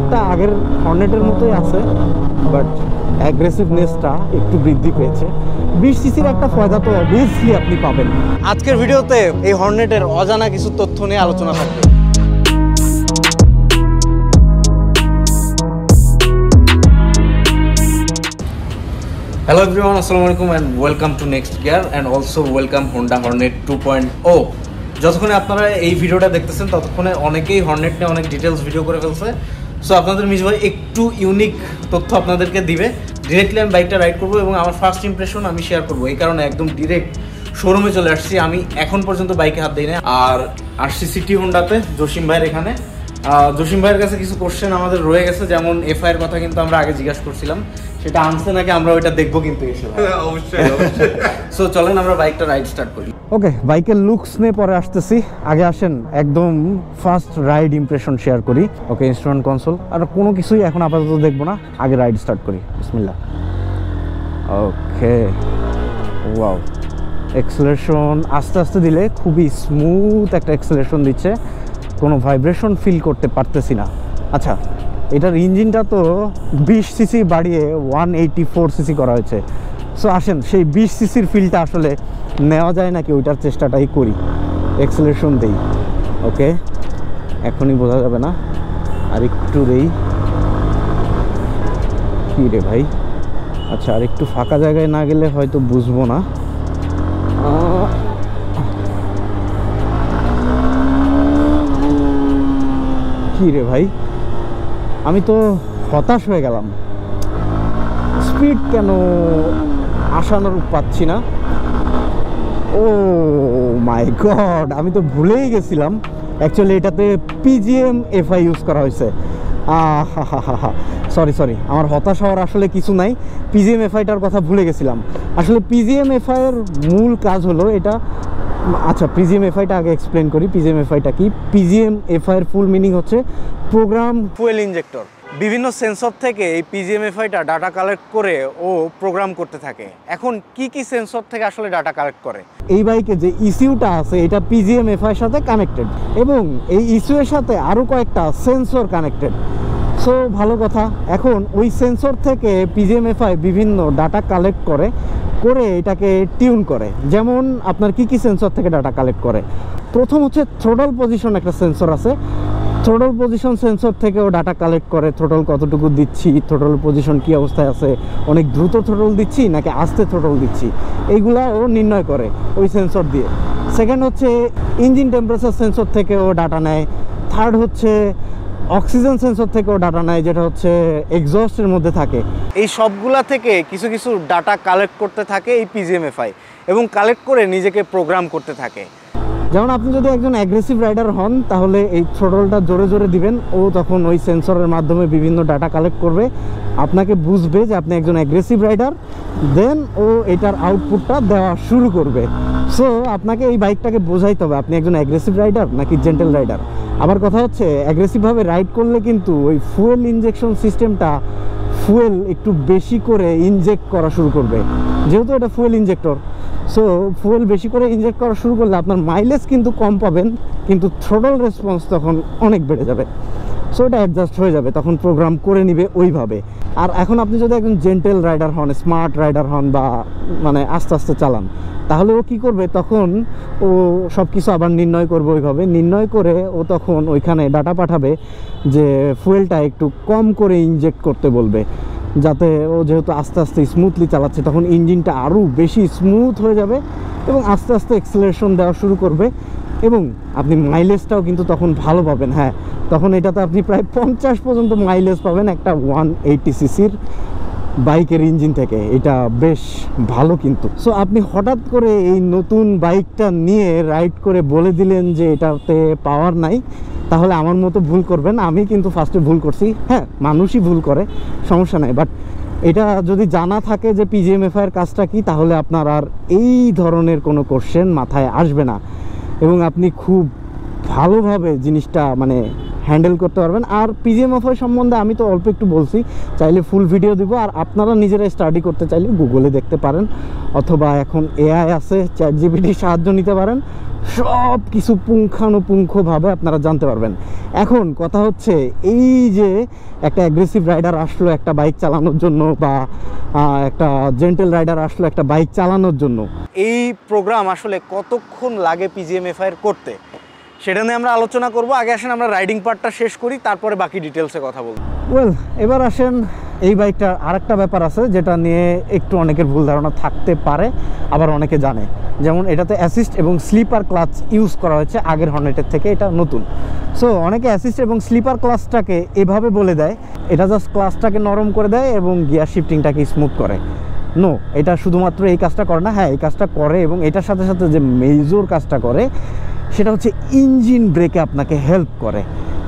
টর্কটা আগের হর্নেটের মতোই আছে, বাট অ্যাগ্রেসিভনেসটা একটু বৃদ্ধি পেয়েছে। 20 সিসির একটা ফায়দা তো অবভিয়াসলি আপনি পাবেন। আজকের ভিডিওতে এই হর্নেটের অজানা কিছু তথ্য নিয়ে আলোচনা থাকবে। Hello everyone, Assalamualaikum and welcome to Next Gear and also welcome Honda Hornet 2.0। যতক্ষণে আপনারা এই ভিডিওটা দেখতেছেন ততক্ষণে অনেকেই হর্নেট নিয়ে অনেক ডিটেলস ভিডিও করে ফেলছে। সো আপনাদের মিজু ভাই একটু ইউনিক তথ্য আপনাদেরকে দিবে। ডিরেক্টলি আমি বাইকটা রাইড করবো এবং আমার ফার্স্ট ইমপ্রেশন আমি শেয়ার করবো। এই কারণে একদম ডিরেক্ট শোরুমে চলে আসছি। আমি এখন পর্যন্ত বাইকে হাত দিই না। আর আসছি সিটি হোন্ডাতে জসিম ভাইয়ের এখানে। জসিম ভাইয়ের কাছে কিছু কোশ্চেন আমাদের রয়ে গেছে, যেমন এফআই এর কথা কিন্তু আমরা আগে জিজ্ঞাসা করছিলাম, সেটা আনছে নাকি আমরা ওইটা দেখবো কিন্তু এসে। অবশ্যই সো চলেন আমরা বাইকটা রাইড স্টার্ট করি। ওকে, বাইকের লুকস নিয়ে পরে আসতেছি। আগে আসেন একদম ফার্স্ট রাইড ইমপ্রেশন শেয়ার করি। ওকে, ইনস্ট্রুমেন্ট কনসোল আর কোনো কিছুই এখন আপাতত দেখবো না, আগে রাইড স্টার্ট করি। বিসমিল্লাহ। ওকে, ওয়াও, এক্সেলারেশন আস্তে আস্তে দিলে খুবই স্মুথ একটা এক্সেলারেশন দিচ্ছে, কোনো ভাইব্রেশন ফিল করতে পারতেছি না। আচ্ছা, এটার ইঞ্জিনটা তো 20 সিসি বাড়িয়ে 184 সিসি করা হয়েছে। সো আসেন সেই 20 সিসির ফিলটা আসলে নেওয়া যায় নাকি ওইটার চেষ্টাটাই করি। এক্সেলারেশন দেই। ওকে, এখনই বোঝা যাবে না, আর একটু দেই। কী রে ভাই, আচ্ছা আর একটু ফাঁকা জায়গায় না গেলে হয়তো বুঝবো না। কী রে ভাই, আমি তো হতাশ হয়ে গেলাম। স্পিড কেন আশানুরূপ পাচ্ছি না? ও মাই গড, আমি তো ভুলেই গেছিলাম অ্যাকচুয়ালি এটাতে পিজিএম এফআই ইউজ করা হয়েছে। সরি, আমার হতাশ হওয়ার আসলে কিছু নাই। পিজিএম এফআইটার কথা ভুলে গেছিলাম। আসলে পিজিএম এফআইয়ের মূল কাজ হলো এটা। আচ্ছা, পিজিএম এফআইটা আগে এক্সপ্লেন করি। পিজিএম এফআইটা কি? পিজিএম এফআইয়ের ফুল মিনিং হচ্ছে প্রোগ্রাম ফুয়েল ইনজেক্টর। বিভিন্ন সেন্সর থেকে এই পিজিএম এফআইটা ডাটা কালেক্ট করে ও প্রোগ্রাম করতে থাকে। এখন কি সেন্সর থেকে আসলে ডাটা কালেক্ট করে? এই বাইকে যে ইসিউটা আছে এটা পিজিএম এফআইয়ের সাথে কানেক্টেড, এবং এই ইসিউয়ের সাথে আরও কয়েকটা সেন্সর কানেক্টেড। সো ভালো কথা, এখন ওই সেন্সর থেকে পিজিএম এফআই বিভিন্ন ডাটা কালেক্ট করে এটাকে টিউন করে। যেমন আপনার কি সেন্সর থেকে ডাটা কালেক্ট করে? প্রথম হচ্ছে থ্রোটল পজিশন, একটা সেন্সর আছে। থ্রোটল পজিশন সেন্সর থেকে ও ডাটা কালেক্ট করে, থ্রোটল কতটুকু দিচ্ছি, থ্রোটল পজিশন কি অবস্থায় আছে, অনেক দ্রুত থ্রোটল দিচ্ছি নাকি আস্তে থ্রোটল দিচ্ছি, এইগুলা ও নির্ণয় করে ওই সেন্সর দিয়ে। সেকেন্ড হচ্ছে ইঞ্জিন টেম্পারেচার সেন্সর থেকে ও ডাটা নেয়। থার্ড হচ্ছে অক্সিজেন সেন্সর থেকেও ডাটা নেয়, যেটা হচ্ছে এক্সস্টের মধ্যে থাকে। এই সবগুলা থেকে কিছু ডাটা কালেক্ট করতে থাকে এই পিজিএমএফআই, এবং কালেক্ট করে নিজেকে প্রোগ্রাম করতে থাকে। যেমন আপনি যদি একজন অ্যাগ্রেসিভ রাইডার হন তাহলে এই থ্রোটলটা জোরে জোরে দিবেন, ও তখন ওই সেন্সরের মাধ্যমে বিভিন্ন ডাটা কালেক্ট করবে, আপনাকে বুঝবে যে আপনি একজন অ্যাগ্রেসিভ রাইডার, দেন ও এটার আউটপুটটা দেওয়া শুরু করবে। সো আপনাকে এই বাইকটাকে বোঝাইতে হবে আপনি একজন অ্যাগ্রেসিভ রাইডার নাকি জেন্টেল রাইডার। আবার কথা হচ্ছে, অ্যাগ্রেসিভভাবে রাইড করলে কিন্তু ওই ফুয়েল ইনজেকশন সিস্টেমটা ফুয়েল একটু বেশি করে ইনজেক্ট করা শুরু করবে, যেহেতু এটা ফুয়েল ইনজেক্টর। সো ফুয়েল বেশি করে ইনজেক্ট করা শুরু করলে আপনার মাইলেজ কিন্তু কম পাবেন, কিন্তু থ্রোটল রেসপন্স তখন অনেক বেড়ে যাবে। সো এটা অ্যাডজাস্ট হয়ে যাবে, তখন প্রোগ্রাম করে নিবে ওইভাবে। আর এখন আপনি যদি একজন জেন্টেল রাইডার হন, স্মার্ট রাইডার হন, বা মানে আস্তে আস্তে চালান, তাহলে ও কী করবে, তখন ও সব কিছু আবার নির্ণয় করবে। ওইভাবে নির্ণয় করে ও তখন ওইখানে ডাটা পাঠাবে যে ফুয়েলটা একটু কম করে ইনজেক্ট করতে বলবে, যাতে ও যেহেতু আস্তে আস্তে স্মুথলি চালাচ্ছে তখন ইঞ্জিনটা আরও বেশি স্মুথ হয়ে যাবে এবং আস্তে আস্তে এক্সেলারেশন দেওয়া শুরু করবে, এবং আপনি মাইলেজটাও কিন্তু তখন ভালো পাবেন। হ্যাঁ, তখন এটাতে আপনি প্রায় 50 পর্যন্ত মাইলেজ পাবেন একটা 180 সিসির বাইকের ইঞ্জিন থেকে। এটা বেশ ভালো কিন্তু। সো আপনি হঠাৎ করে এই নতুন বাইকটা নিয়ে রাইড করে বলে দিলেন যে এটাতে পাওয়ার নাই, তাহলে আমার মতো ভুল করবেন। আমি কিন্তু ফার্স্টে ভুল করছি। হ্যাঁ, মানুষই ভুল করে, সমস্যা নাই, বাট এটা যদি জানা থাকে যে পিজিএমএফআইয়ের কাজটা কি, তাহলে আপনার আর এই ধরনের কোনো কোশ্চেন মাথায় আসবে না, এবং আপনি খুব ভালোভাবে জিনিসটা মানে হ্যান্ডেল করতে পারবেন। আর পিজিএমএফআই সম্বন্ধে আমি তো অল্প একটু বলছি, চাইলে ফুল ভিডিও দিব। আর আপনারা নিজেরা স্টাডি করতে চাইলে গুগলে দেখতে পারেন, অথবা এখন এআই আছে, চ্যাটজিপিটির সাহায্য নিতে পারেন। সব কিছু পুঙ্খানুপুঙ্খভাবে আপনারা জানতে পারবেন। এখন কথা হচ্ছে, এই যে একটা অ্যাগ্রেসিভ রাইডার আসলো একটা বাইক চালানোর জন্য, বা একটা জেন্টেল রাইডার আসলো একটা বাইক চালানোর জন্য, এই প্রোগ্রাম আসলে কতক্ষণ লাগে পিজিএমএফআই করতে, সেটা নিয়ে আমরা আলোচনা করব। আগে আসেন আমরা রাইডিং পার্টটা শেষ করি, তারপরে বাকি ডিটেলসে কথা বলব। ওয়েল, এবার আসেন এই বাইকটার আরেকটা ব্যাপার আছে যেটা নিয়ে একটু অনেকের ভুল ধারণা থাকতে পারে, আবার অনেকে জানে। যেমন এটাতে অ্যাসিস্ট এবং স্লিপার ক্লাচ ইউজ করা হয়েছে আগের হর্নেটের থেকে, এটা নতুন। সো অনেকে অ্যাসিস্ট এবং স্লিপার ক্লাচটাকে এভাবে বলে দেয়, এটা জাস্ট ক্লাচটাকে নরম করে দেয় এবং গিয়ার শিফটিংটাকে স্মুথ করে। নো, এটা শুধুমাত্র এই কাজটা করে না। হ্যাঁ, এই কাজটা করে, এবং এটার সাথে সাথে যে মেজর কাজটা করে সেটা হচ্ছে ইঞ্জিন ব্রেকে আপনাকে হেল্প করে।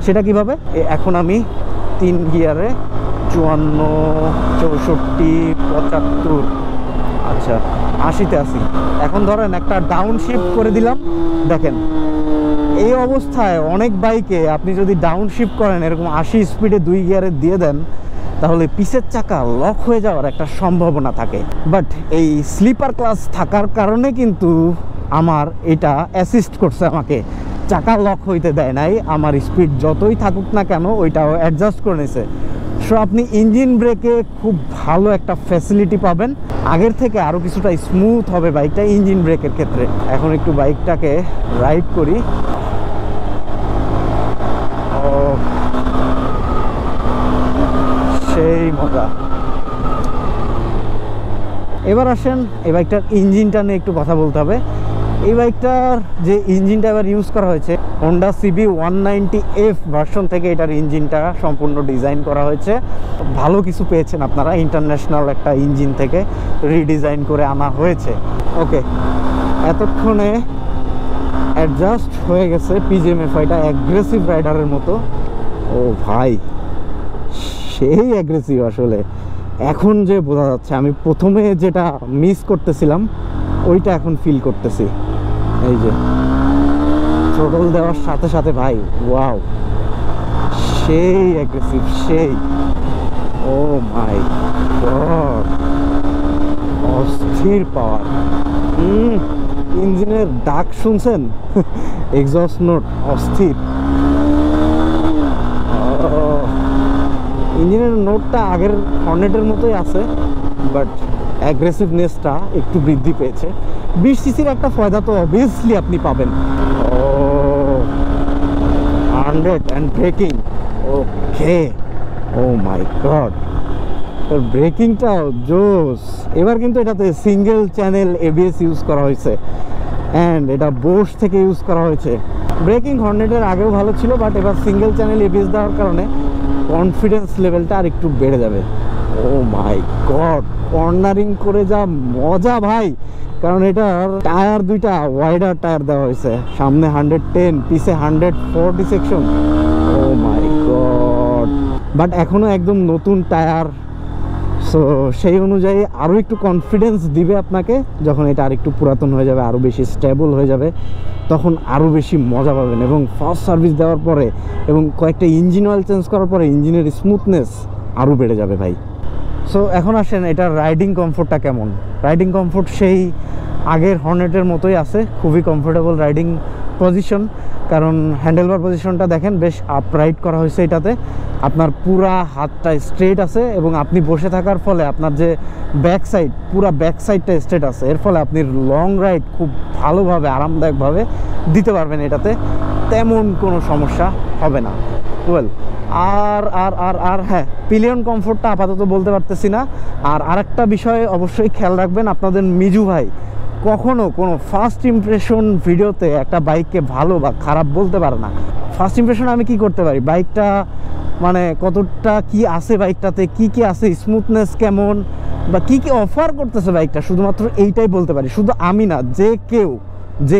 সেটা কিভাবে? এখন আমি 3 গিয়ারে 54, 64, 75, আচ্ছা 80-তে আসি। এখন ধরেন একটা ডাউন শিফট করে দিলাম, দেখেন এই অবস্থায় অনেক বাইকে আপনি যদি ডাউন শিফট করেন, এরকম 80 স্পিডে 2 গিয়ারে দিয়ে দেন, তাহলে পিছের চাকা লক হয়ে যাওয়ার একটা সম্ভাবনা থাকে। বাট এই স্লিপার ক্লাচ থাকার কারণে কিন্তু আমার এটা অ্যাসিস্ট করছে, আমাকে চাকা লক হইতে দেয় নাই। আমার স্পিড যতই থাকুক না কেন ওইটাও অ্যাডজাস্ট করে নিয়েছে। সো আপনি ইঞ্জিন ব্রেকে খুব ভালো একটা ফ্যাসিলিটি পাবেন, আগের থেকে আরও কিছুটা স্মুথ হবে বাইকটা ইঞ্জিন ব্রেকের ক্ষেত্রে। এখন একটু বাইকটাকে রাইড করি। সেই মজা। এবার আসেন এই বাইকটার ইঞ্জিনটা নিয়ে একটু কথা বলতে হবে। এই বাইকটার যে ইঞ্জিনটা এবার ইউজ করা হয়েছে, হোন্ডা সিবি 190F ভার্সন থেকে এটার ইঞ্জিনটা সম্পূর্ণ ডিজাইন করা হয়েছে। ভালো কিছু পেয়েছেন আপনারা, ইন্টারন্যাশনাল একটা ইঞ্জিন থেকে রিডিজাইন করে আনা হয়েছে। ওকে, এতক্ষণে অ্যাডজাস্ট হয়ে গেছে পিজিএমএফআইটা অ্যাগ্রেসিভ রাইডারের মতো। ও ভাই, সেই অ্যাগ্রেসিভ আসলে। এখন যে বোঝা যাচ্ছে, আমি প্রথমে যেটা মিস করতেছিলাম ওইটা এখন ফিল করতেছি। এই যে থ্রোটল দেওয়ার সাথে সাথে ভাই, ওয়াও, সেই অ্যাগ্রেসিভ, সেই, ও মাই গড, অস্থির পাওয়ার। ইঞ্জিনের ডাক শুনছেন? এক্সস্ট নোট অস্থির। ইঞ্জিনের নোটটা আগের হর্নেটের মতোই আছে, বাট অ্যাগ্রেসিভনেসটা একটু বৃদ্ধি পেয়েছে। 20 সিসির একটা ফায়দা তো অবভিয়াসলি আপনি পাবেন। Oh 100 and breaking, okay, oh my God, তোর ব্রেকিংটাও জোস। এবার কিন্তু এটাতে সিঙ্গেল চ্যানেল এবিএস ইউজ করা হয়েছে, অ্যান্ড এটা বোশ থেকে ইউজ করা হয়েছে। ব্রেকিং হর্নেটের আগেও ভালো ছিল, বাট এবার সিঙ্গেল চ্যানেল এবিএস দেওয়ার কারণে কনফিডেন্স লেভেলটা আর একটু বেড়ে যাবে। ও মাই গড, কর্নারিং করে যা মজা ভাই, কারণ এটার টায়ার দুইটা ওয়াইডার টায়ার দেওয়া হয়েছে, সামনে 110, পিছে 140 সেকশন। ও মাই গড, বাট এখনো একদম নতুন টায়ার। সো সেই অনুযায়ী আরও একটু কনফিডেন্স দিবে আপনাকে। যখন এটা আর একটু পুরাতন হয়ে যাবে, আরও বেশি স্টেবল হয়ে যাবে, তখন আরও বেশি মজা পাবেন। এবং ফার্স্ট সার্ভিস দেওয়ার পরে এবং কয়েকটা ইঞ্জিন অয়েল চেঞ্জ করার পরে ইঞ্জিনের স্মুথনেস আরও বেড়ে যাবে ভাই। সো এখন আসেন এটার রাইডিং কমফোর্টটা কেমন। রাইডিং কমফোর্ট সেই আগের হর্নেটের মতোই আছে, খুবই কমফোর্টেবল রাইডিং পজিশন। কারণ হ্যান্ডেলবার পজিশনটা দেখেন বেশ আপরাইট করা হয়েছে এটাতে। আপনার পুরা হাতটা স্ট্রেট আছে, এবং আপনি বসে থাকার ফলে আপনার যে ব্যাক সাইড, পুরা ব্যাক সাইডটা স্ট্রেট আছে। এর ফলে আপনি লং রাইড খুব ভালোভাবে আরামদায়কভাবে দিতে পারবেন, এটাতে তেমন কোনো সমস্যা হবে না। ওয়েল, আর আর আর আর হ্যাঁ, পিলিয়ন কমফোর্টটা আপাতত বলতে পারতেছি না। আর আরেকটা বিষয় অবশ্যই খেয়াল রাখবেন, আপনাদের মিজু ভাই কখনো কোনো ফার্স্ট ইমপ্রেশন ভিডিওতে একটা বাইককে ভালো বা খারাপ বলতে পারে না। ফার্স্ট ইমপ্রেশন আমি কি করতে পারি, বাইকটা মানে কতটা কি আছে বাইকটাতে, কি কি আছে, স্মুথনেস কেমন, বা কি কি অফার করতেছে বাইকটা, শুধুমাত্র এইটাই বলতে পারি। শুধু আমি না, যে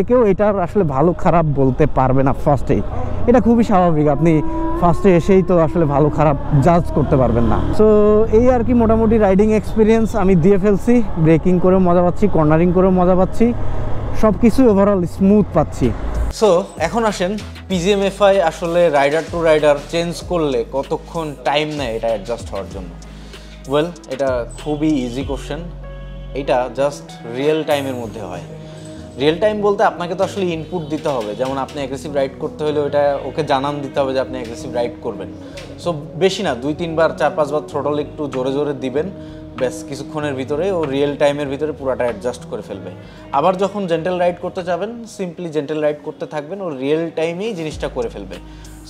কেউ এটার আসলে ভালো খারাপ বলতে পারবে না ফার্স্টেই। এটা খুবই স্বাভাবিক, আপনি ফার্স্টে এসেই তো আসলে ভালো খারাপ জাজ করতে পারবেন না। সো এই আর কি মোটামুটি রাইডিং এক্সপিরিয়েন্স আমি দিয়ে ফেলছি। ব্রেকিং করেও মজা পাচ্ছি, কর্নারিং করেও মজা পাচ্ছি, সব কিছুই ওভারঅল স্মুথ পাচ্ছি। সো এখন আসেন পিজিএমএফআই আসলে রাইডার টু রাইডার চেঞ্জ করলে কতক্ষণ টাইম নেয় এটা অ্যাডজাস্ট হওয়ার জন্য। ওয়েল, এটা খুবই ইজি কোশ্চেন। এটা জাস্ট রিয়েল টাইমের মধ্যে হয়। রিয়েল টাইম বলতে আপনাকে তো আসলে ইনপুট দিতে হবে, যেমন আপনি অ্যাগ্রেসিভ রাইড করতে হলে ওটা ওকে জানান দিতে হবে যে আপনি অ্যাগ্রেসিভ রাইড করবেন। সো বেশি না, 2-3 বার 4-5 বার থ্রোটল একটু জোরে জোরে দিবেন, ব্যাস কিছুক্ষণের ভিতরে ও রিয়েল টাইমের ভিতরে পুরাটা অ্যাডজাস্ট করে ফেলবে। আবার যখন জেন্টেল রাইড করতে যাবেন, সিম্পলি জেন্টেল রাইড করতে থাকবেন, ও রিয়েল টাইমেই জিনিসটা করে ফেলবে।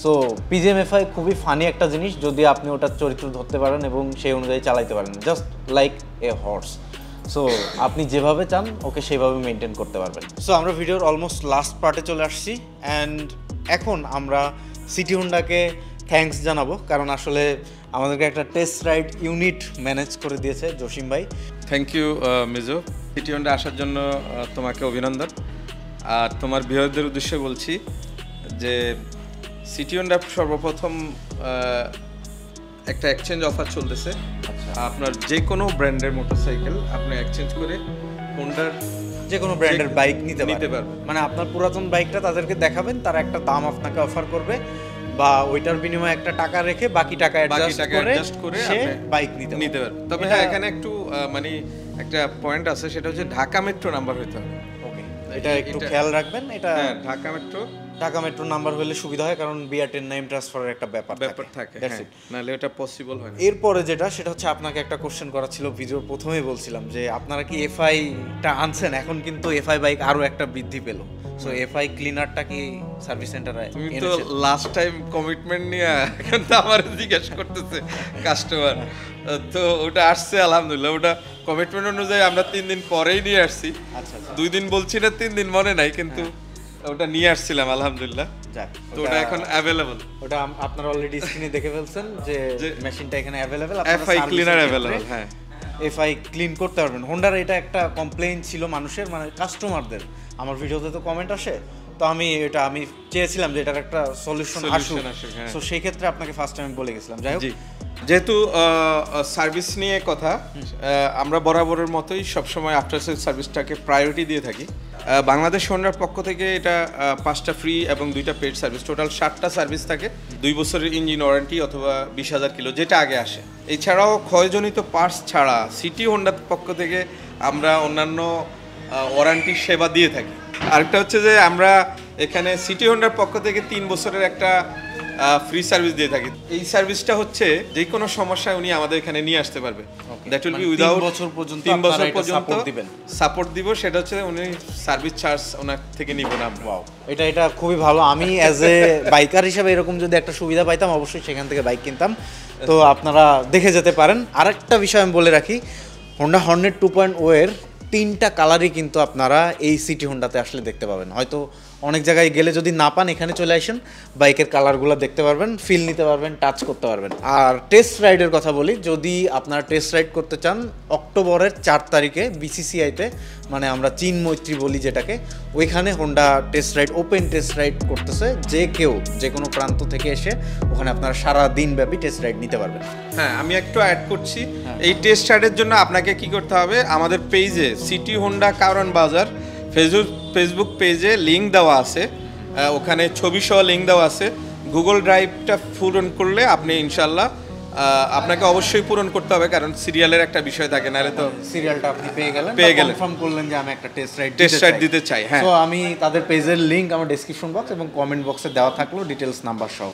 সো পিজিএমএফআই খুবই ফানি একটা জিনিস যদি আপনি ওটার চরিত্র ধরতে পারেন এবং সেই অনুযায়ী চালাইতে পারেন, just like a horse. So আপনি যেভাবে চান ওকে সেভাবে মেনটেন করতে পারবেন। সো আমরা ভিডিওর অলমোস্ট লাস্ট পার্টে চলে আসছি, অ্যান্ড এখন আমরা সিটি হোন্ডাকে থ্যাঙ্কস জানাবো, কারণ আসলে আমাদেরকে একটা টেস্ট রাইড ইউনিট ম্যানেজ করে দিয়েছে জসিম ভাই। Thank you Miju, City Honda আসার জন্য তোমাকে অভিনন্দন। আর তোমার বিহারদের উদ্দেশ্যে বলছি যে সিটি হোন্ডা সর্বপ্রথম একটা এক্সচেঞ্জ অফার চলতেছে। আপনার যে কোনো ব্র্যান্ডের মোটরসাইকেল আপনি এক্সচেঞ্জ করে হোন্ডার যে কোনো ব্র্যান্ডের বাইক নিতে পারবেন। মানে আপনার পুরাতন বাইকটা তাদেরকে দেখাবেন, তারা একটা দাম আপনাকে অফার করবে, বা ওইটার বিনিময়ে একটা টাকা রেখে বাকি টাকা অ্যাডজাস্ট করে সে বাইক নিতে পারবে। তবে হ্যাঁ, এখানে একটু মানে একটা পয়েন্ট আছে, সেটা হচ্ছে ঢাকা মেট্রো নাম্বার হইতে হবে। ওকে, এটা একটু খেয়াল রাখবেন। এটা ঢাকা মেট্রো নাম্বার হলে সুবিধা হয়, কারণ বিআরটির নেম ট্রান্সফারের একটা ব্যাপার থাকে, নাহলে এটা পসিবল হয় না। এরপরে যেটা, সেটা হচ্ছে আপনাকে একটা কোশ্চেন করা ছিল, ভিডিওর প্রথমেই বলছিলাম যে আপনারা কি এফআইটা আনছেন? এখন কিন্তু এফআই বাইক আরো একটা বৃদ্ধি পেল। সো এফআই ক্লিনারটা কি সার্ভিস সেন্টারে তুমি তো লাস্ট টাইম কমিটমেন্ট নিয়ে এখন তো আমার জিজ্ঞেস করতেছে কাস্টমার, তো ওটা আসছে আলহামদুলিল্লাহ। ওটা কমিটমেন্ট অনুযায়ী আমরা 3 দিন পরেই নিয়ে আসছি। আচ্ছা, 2 দিন বলছি না, 3 দিন মনে নাই, কিন্তু ওটা নিয়ে আসছিলাম আলহামদুলিল্লাহ। তো ওটা এখন অ্যাভেলেবল। ওটা আপনারা অলরেডি স্ক্রিনে দেখে ফেলছেন যে মেশিনটা এখানে অ্যাভেলেবল, এফআই ক্লিনার অ্যাভেলেবল। হ্যাঁ, এফআই ক্লিন করতে পারবেন। হোন্ডার এটা একটা কমপ্লেইন ছিল মানুষের, মানে কাস্টমারদের। আমার ভিডিওতে তো কমেন্ট আসে, তো আমি চেয়েছিলাম যে এটার একটা সলিউশন আসুক। সো সেই ক্ষেত্রে আপনাকে ফার্স্ট টাইম বলে গেছিলাম। যাই হোক, যেহেতু সার্ভিস নিয়ে কথা, আমরা বরাবরের মতোই সবসময় আফটার সেল সার্ভিসটাকে প্রায়োরিটি দিয়ে থাকি। বাংলাদেশ হোন্ডার পক্ষ থেকে এটা 5টা ফ্রি এবং 2টা পেড সার্ভিস, টোটাল 7টা সার্ভিস থাকে। 2 বছরের ইঞ্জিন ওয়ারেন্টি অথবা 20,000 কিলো যেটা আগে আসে। এছাড়াও ক্ষয়জনিত পার্টস ছাড়া সিটি হোন্ডার পক্ষ থেকে আমরা অন্যান্য ওয়ারেন্টি সেবা দিয়ে থাকি। আরেকটা হচ্ছে যে আমরা এখানে সিটি হোন্ডার পক্ষ থেকে 3 বছরের একটা ফ্রি সার্ভিস দিয়ে থাকি। এই সার্ভিসটা হচ্ছে যে কোনো সমস্যায় উনি আমাদের এখানে নিয়ে আসতে পারবে। দ্যাট উইল বি উইদাউট 3 বছর পর্যন্ত সাপোর্ট দিব। সেটা হচ্ছে উনি সার্ভিস চার্জ ওনার থেকে নিব না। ওয়াও, এটা খুবই ভালো। আমি অ্যাজ এ বাইকার হিসেবে এরকম যদি একটা সুবিধা পাইতাম, অবশ্যই সেখান থেকে বাইক কিনতাম। তো আপনারা দেখে যেতে পারেন। আরেকটা বিষয় আমি বলে রাখি, হোন্ডা হর্নেট 2.0 এর 3টা কালারই কিন্তু আপনারা এই সিটি হোন্ডাতে আসলে দেখতে পাবেন। হয়তো অনেক জায়গায় গেলে যদি না পান, এখানে চলে আসেন, বাইকের কালারগুলো দেখতে পারবেন, ফিল নিতে পারবেন, টাচ করতে পারবেন। আর টেস্ট রাইডের কথা বলি, যদি আপনারা টেস্ট রাইড করতে চান, অক্টোবরের 4 তারিখে বিসিসিআইতে, মানে আমরা চীন মৈত্রী বলি যেটাকে, ওইখানে Honda test ride, open test ride করতেছে। যে কেউ যে কোনো প্রান্ত থেকে এসে ওখানে আপনারা সারা দিন ব্যাপী টেস্ট রাইড নিতে পারবেন। হ্যাঁ, আমি একটু অ্যাড করছি। এই টেস্ট রাইডের জন্য আপনাকে কি করতে হবে, আমাদের পেজে সিটি হোন্ডা কারণ বাজার ফেসবুক পেজে লিঙ্ক দেওয়া আছে, ওখানে ছবি সহ লিঙ্ক দেওয়া আছে। গুগল ড্রাইভটা পূরণ করলে আপনি ইনশাল্লাহ, আপনাকে অবশ্যই পূরণ করতে হবে, কারণ সিরিয়ালের একটা বিষয় থাকে, নাহলে তো সিরিয়ালটা আপনি পেয়ে গেলেন, কনফার্ম করলেন যে আমি একটা টেস্ট রাইড দিতে চাই। হ্যাঁ, তো আমি তাদের পেজের লিঙ্ক আমার ডেসক্রিপশন বক্স এবং কমেন্ট বক্সে দেওয়া থাকলো, ডিটেলস নাম্বার সহ।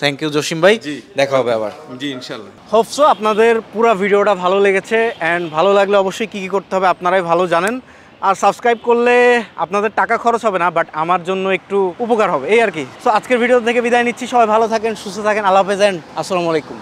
থ্যাংক ইউ জসিম ভাই, দেখা হবে আবার। জি, ইনশাল্লাহ। হোপ সো আপনাদের পুরো ভিডিওটা ভালো লেগেছে, অ্যান্ড ভালো লাগলে অবশ্যই কী করতে হবে আপনারাই ভালো জানেন। আর সাবস্ক্রাইব করলে আপনাদের টাকা খরচ হবে না, বাট আমার জন্য একটু উপকার হবে, এই আর কি। সো আজকের ভিডিও থেকে বিদায় নিচ্ছি। সবাই ভালো থাকেন, সুস্থ থাকেন, আল্লাহ হাফেজ, এন্ড আসসালামু আলাইকুম।